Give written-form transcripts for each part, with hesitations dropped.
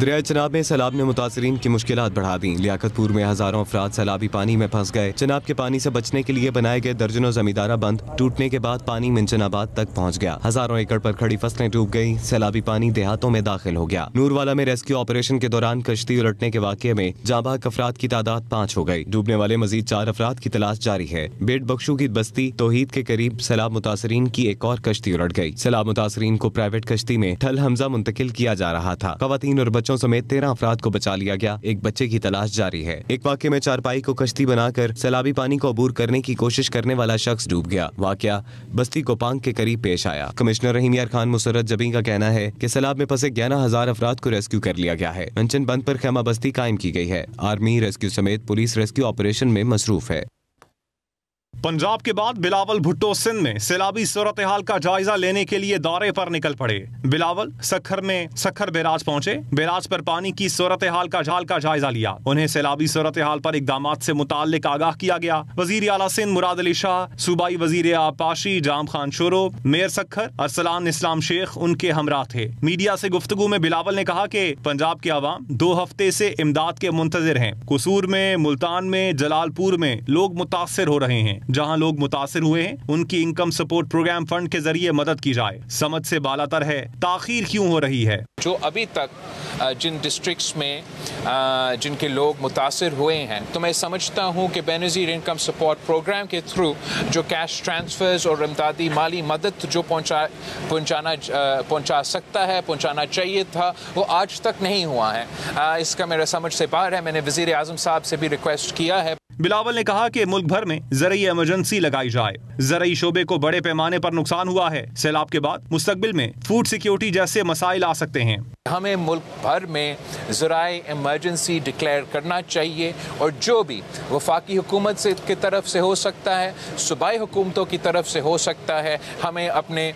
दरिया चनाब में सैलाब ने मुतासरीन की मुश्किलात बढ़ा दी। लियाकतपुर में हजारों अफराद सैलाबी पानी में फंस गए। चनाब के पानी से बचने के लिए बनाए गए दर्जनों जमींदारा बंद टूटने के बाद पानी मिंचनाबाद तक पहुंच गया। हजारों एकड़ पर खड़ी फसलें डूब गई। सैलाबी पानी देहातों में दाखिल हो गया। नूरवाला में रेस्क्यू ऑपरेशन के दौरान कश्ती उलटने के वाक़े में जांबाग अफराद की तादाद 5 हो गई। डूबने वाले मजीद 4 अफराद की तलाश जारी है। बेट बख्शू की बस्ती तौहीद के करीब सैलाब मुतासरीन की एक और कश्ती उलट गई। सैलाब मुतासरीन को प्राइवेट कश्ती में ठल हमजा मुंतकिल किया जा रहा था। खवातीन और बच्चों समेत 13 अफराद को बचा लिया गया। एक बच्चे की तलाश जारी है। एक वाक़े में चारपाई को कश्ती बनाकर सैलाबी पानी को अबूर करने की कोशिश करने वाला शख्स डूब गया। वाक़या बस्ती कोपांग के करीब पेश आया। कमिश्नर रहीम यार खान मुसर्रत जबी का कहना है कि सैलाब में फंसे 11,000 अफराद को रेस्क्यू कर लिया गया है। मंचन बंद पर खैमा बस्ती कायम की गई है। आर्मी रेस्क्यू समेत पुलिस रेस्क्यू ऑपरेशन में मसरूफ है। पंजाब के बाद बिलावल भुट्टो सिंध में सैलाबी सूरत हाल का जायजा लेने के लिए दौरे पर निकल पड़े। बिलावल सखर में सखर बैराज पहुंचे। बैराज पर पानी की सूरत हाल का जायजा लिया। उन्हें सैलाबी सूरत हाल पर इकदामात से मुताल्लिक आगाह किया गया। वजीर आला सिंध मुराद अली शाह, सूबाई वजीर आबपाशी जाम खान शोरो, मेयर सखर अरसलान इस्लाम शेख उनके हमरा थे। मीडिया से गुफ्तगू में बिलावल ने कहा कि पंजाब के अवाम 2 हफ्ते से इमदाद के मुंतजिर हैं। कसूर में, मुल्तान में, जलालपुर में लोग मुतासिर हो रहे हैं। जहां लोग मुतासिर हुए हैं उनकी इनकम सपोर्ट प्रोग्राम फंड के जरिए मदद की जाए। समझ से बालातर है, ताखीर क्यों हो रही है? जो अभी तक जिन डिस्ट्रिक्ट्स में जिनके लोग मुतासिर हुए हैं, तो मैं समझता हूं कि बेनज़ीर इनकम सपोर्ट प्रोग्राम के थ्रू जो कैश ट्रांसफर्स और इमदादी माली मदद जो पहुंचा सकता है, पहुंचाना चाहिए था, वो आज तक नहीं हुआ है। इसका मेरा समझ से बाहर है। मैंने वज़ीर आज़म साहब से भी रिक्वेस्ट किया है। बिलावल ने कहा कि मुल्क भर में ज़रई इमरजेंसी लगाई जाए। ज़रई शोबे को बड़े पैमाने पर नुकसान हुआ है। सैलाब के बाद मुस्तकबिल में फूड सिक्योरिटी जैसे मसाइल आ सकते हैं। हमें मुल्क भर में ज़राई इमरजेंसी डिक्लेयर करना चाहिए और जो भी वफाकी हुकूमत से की तरफ से हो सकता है, सूबाई हुकूमतों की तरफ से हो सकता है, हमें अपने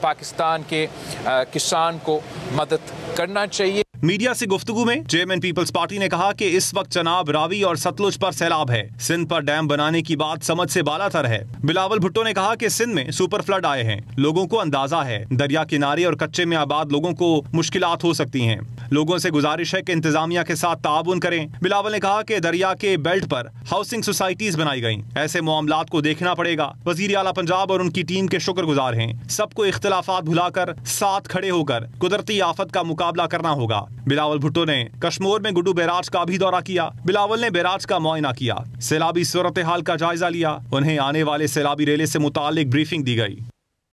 पाकिस्तान के किसान को मदद करना चाहिए। मीडिया से गुफ्तगू में चेयरमैन पीपल्स पार्टी ने कहा कि इस वक्त चनाब, रावी और सतलुज पर सैलाब है। सिंध पर डैम बनाने की बात समझ से बालातर है। बिलावल भुट्टो ने कहा कि सिंध में सुपर फ्लड आए हैं। लोगों को अंदाजा है दरिया किनारे और कच्चे में आबाद लोगों को मुश्किलात हो सकती हैं। लोगों से गुजारिश है कि इंतजामिया के साथ ताउन करें। बिलावल ने कहा कि दरिया के बेल्ट पर हाउसिंग सोसाइटीज बनाई गई। ऐसे मामलात को देखना पड़ेगा। वजीर आला पंजाब और उनकी टीम के शुक्रगुजार हैं। सबको इख्तिलाफात भुलाकर साथ खड़े होकर कुदरती आफत का मुकाबला करना होगा। बिलावल भुट्टो ने कश्मीर में गुड्डू बैराज का भी दौरा किया। बिलावल ने बैराज का मुआयना किया। सैलाबी सूरत हाल का जायजा लिया। उन्हें आने वाले सैलाबी रेले से मुताल्लिक ब्रीफिंग दी गई।